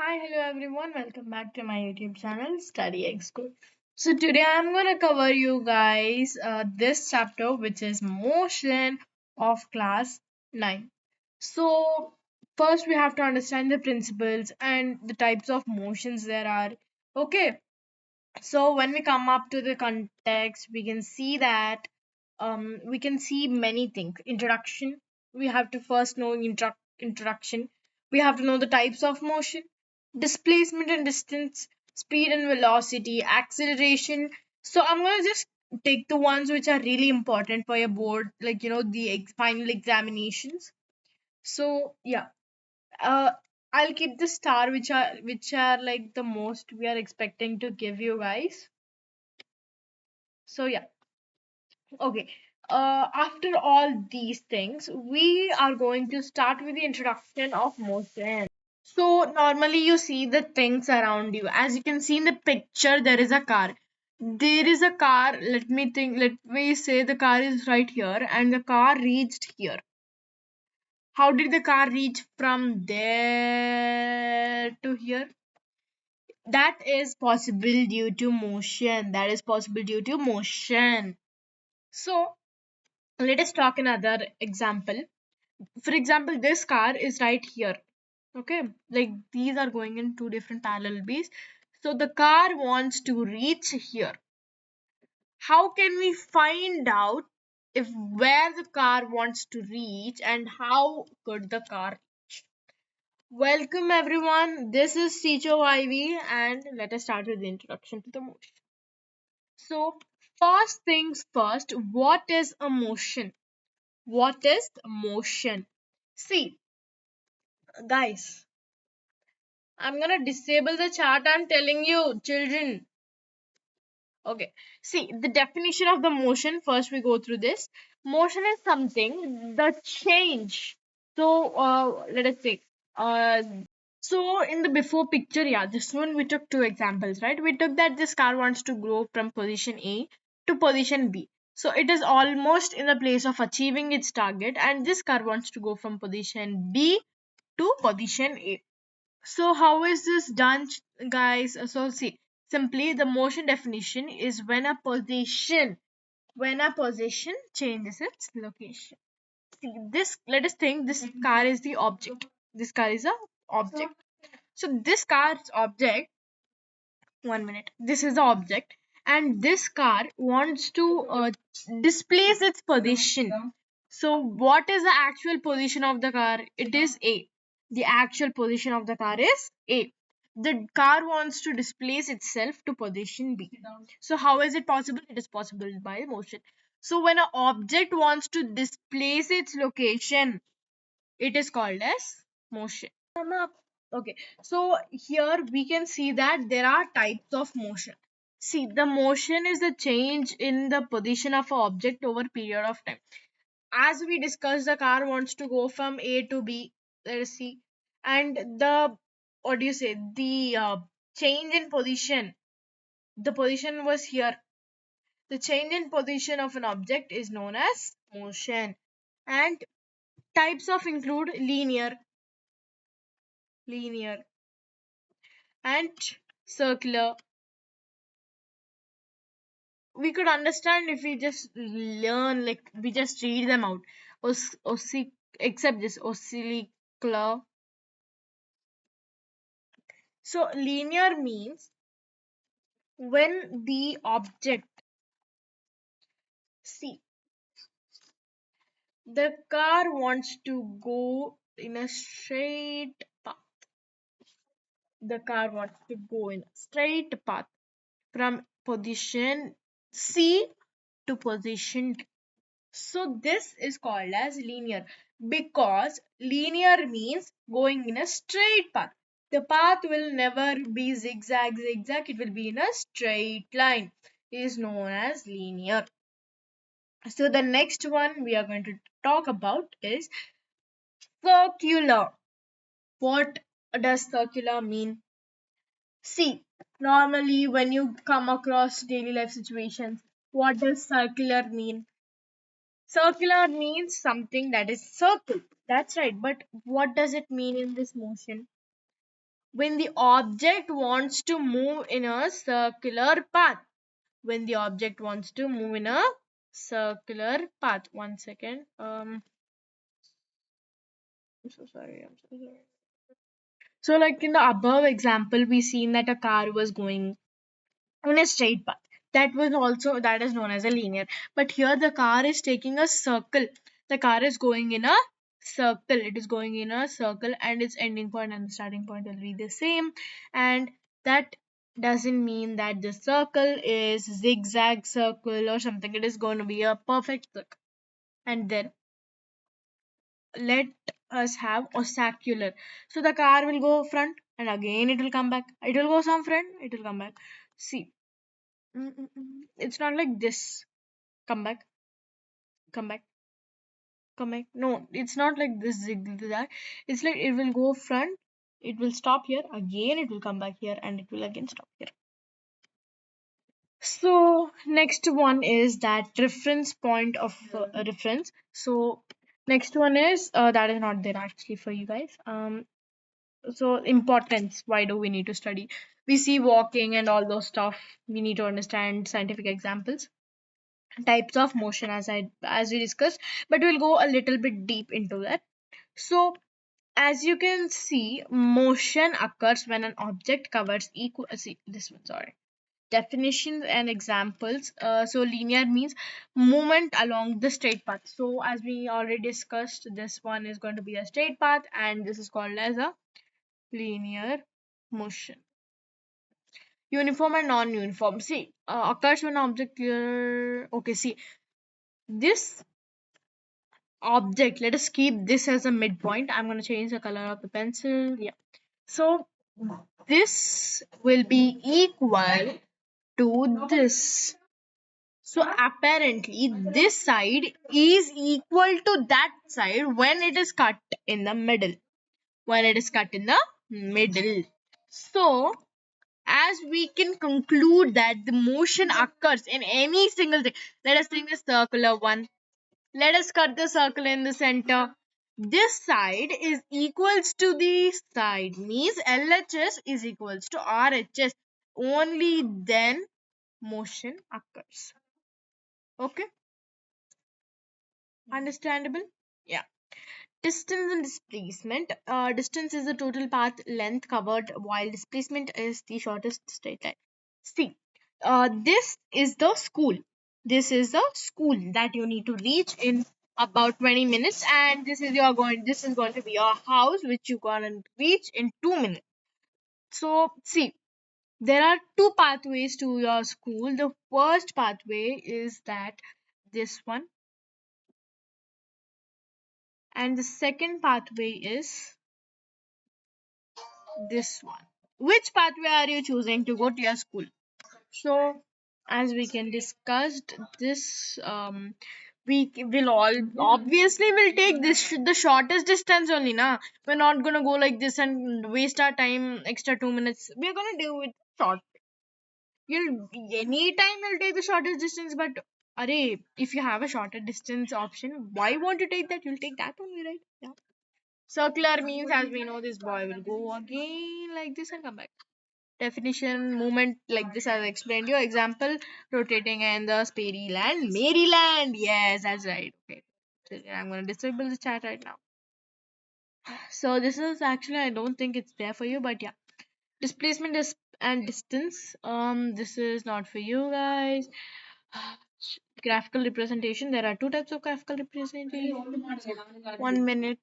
Hi, hello everyone. Welcome back to my YouTube channel, Study X School. So today I'm gonna cover you guys this chapter, which is motion of class 9. So first we have to understand the principles and the types of motions there are. Okay, so when we come up to the context, we can see that we can see many things. Introduction. We have to first know introduction. We have to know the types of motion, displacement and distance, speed and velocity, acceleration. So I'm gonna just take the ones which are really important for your board, like the final examinations. So yeah, uh, I'll keep the star which are like the most we are expecting to give you guys. So yeah, okay. After all these things, we are going to start with the introduction of motion. So normally you see the things around you. As you can see in the picture, there is a car. There is a car. Let me think. Let me say the car is right here, and the car reached here. How did the car reach from there to here? That is possible due to motion. That is possible due to motion. So let us talk another example. For example, this car is right here. Okay, like these are going in two different parallel bays. So the car wants to reach here. How can we find out if where the car wants to reach and how could the car reach? Welcome everyone. This is teacher Ivy and let us start with the introduction to the motion. So first things first, what is a motion? What is motion? See, guys, I'm gonna disable the chat. I'm telling you, children. Okay. See, the definition of the motion, first we go through this. Motion is something, the change. So, let us say, uh, so in the before picture, yeah, this one we took two examples, right? We took that this car wants to go from position A to position B. So it is almost in the place of achieving its target, and this car wants to go from position B to position A. So how is this done, guys? So see, simply the motion definition is when a position changes its location. See this. Let us think this car is the object. This car is a object. So this car's object. 1 minute. This is the object, and this car wants to displace its position. So, what is the actual position of the car? It is A. The actual position of the car is A. The car wants to displace itself to position B. So, how is it possible? It is possible by motion. So, when an object wants to displace its location, it is called as motion. Okay, so here we can see that there are types of motion. See, the motion is the change in the position of an object over period of time. As we discussed, the car wants to go from A to B. Let us see, and the what do you say? The change in position. The position was here. The change in position of an object is known as motion. And types of include linear, and circular. We could understand if we just learn, like we just read them out. Except this oscillicular. So linear means when the object, see, the car wants to go in a straight path. The car wants to go in a straight path from position C to position D. So this is called as linear because linear means going in a straight path. The path will never be zigzag, it will be in a straight line. It is known as linear. So the next one we are going to talk about is circular. What does circular mean? See, normally when you come across daily life situations, what does circular mean? Circular means something that is circle. That's right. But what does it mean in this motion? when the object wants to move in a circular path. When the object wants to move in a circular path. One second. I'm so sorry. I'm so sorry. So, like in the above example, we seen that a car was going in a straight path. That is known as a linear. But here the car is taking a circle. The car is going in a circle. It is going in a circle, and its ending point and the starting point will be the same. And that doesn't mean that the circle is zigzag circle or something. It is going to be a perfect circle. And then let us have oscillator. So the car will go front and again it will come back. It will go some front, it will come back. See, it's not like this. Come back, come back, come back. No, it's not like this zigzag. It's like it will go front, it will stop here, again it will come back here, and it will again stop here. So next one is that reference point of reference. So next one is that is not there actually for you guys. So importance, why do we need to study? We see walking and all those stuff. We need to understand scientific examples, types of motion as we discussed, but we'll go a little bit deep into that. So as you can see, motion occurs when an object covers equal see this one, sorry, definitions and examples. So linear means movement along the straight path. So as we already discussed, this one is going to be a straight path, and this is called as a linear motion. Uniform and non-uniform. See, occurs when object here. Okay, see this object. Let us keep this as a midpoint. I'm going to change the color of the pencil. Yeah. So this will be equal to this. So apparently this side is equal to that side when it is cut in the middle. When it is cut in the middle. So as we can conclude that the motion occurs in any single thing. Let us take the circular one. Let us cut the circle in the center. This side is equals to this side, means LHS is equals to RHS. Only then motion occurs. Okay, understandable? Yeah. Distance and displacement. Distance is the total path length covered, while displacement is the shortest straight line. See, this is the school. This is the school that you need to reach in about 20 minutes, and this is going to be your house, which you're gonna reach in 2 minutes. So see, there are two pathways to your school. The first pathway is that this one, and the second pathway is this one. Which pathway are you choosing to go to your school? So, as we can discuss this, we will all obviously will take this the shortest distance only. Na, we're not gonna go like this and waste our time extra 2 minutes. We're gonna do it short. You'll anytime you'll take the shortest distance, but array, if you have a shorter distance option, why won't you take that? You'll take that only, right? Yeah. Circular means, as we know, this boy will go again like this and come back. Definition, movement like this as I explained you. Example, rotating in the Sperry land. Maryland. Yes, that's right. Okay. So I'm going to disable the chat right now. So this is actually, I don't think it's there for you, but yeah. Displacement is and distance. This is not for you guys. Graphical representation. There are two types of graphical representation. 1 minute.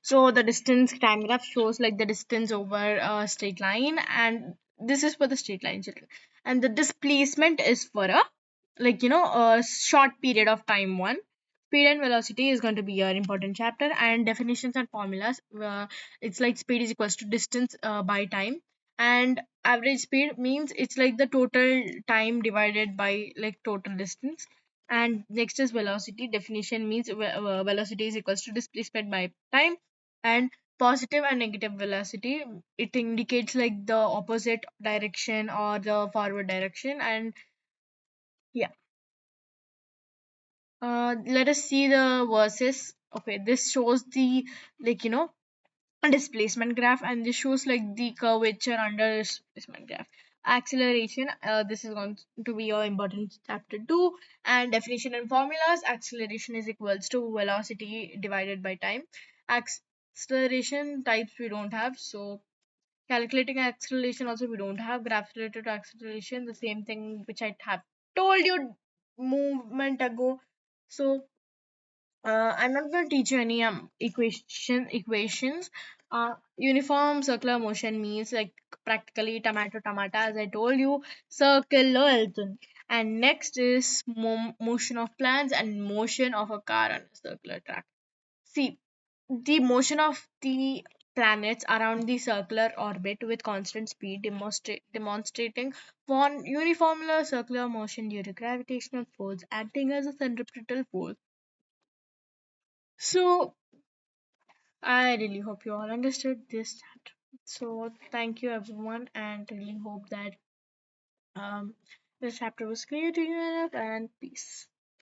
So the distance time graph shows like the distance over a straight line, and this is for the straight line children. And the displacement is for a a short period of time one. Speed and velocity is going to be your important chapter, and definitions and formulas. It's like speed is equals to distance by time, and average speed means it's like the total time divided by like total distance. And next is velocity. Definition means velocity is equals to displacement by time, and positive and negative velocity, it indicates like the opposite direction or the forward direction. And yeah, let us see the verses. Okay, this shows the like a displacement graph, and this shows like the curvature under displacement graph. Acceleration, this is going to be your important chapter 2. And definition and formulas: acceleration is equals to velocity divided by time. Acceleration types we don't have, so calculating acceleration also we don't have. Graphs related to acceleration, the same thing which I have told you movement ago. So I'm not going to teach you any equations. Uniform circular motion means like practically tomato tomata, as I told you, circular వెళ్తుంది. And next is motion of plants and motion of a car on a circular track. See, the motion of the planets around the circular orbit with constant speed, demonstrating one uniform circular motion due to gravitational force acting as a centripetal force. So I really hope you all understood this chat. So thank you everyone, and really hope that this chapter was clear to you enough, and peace.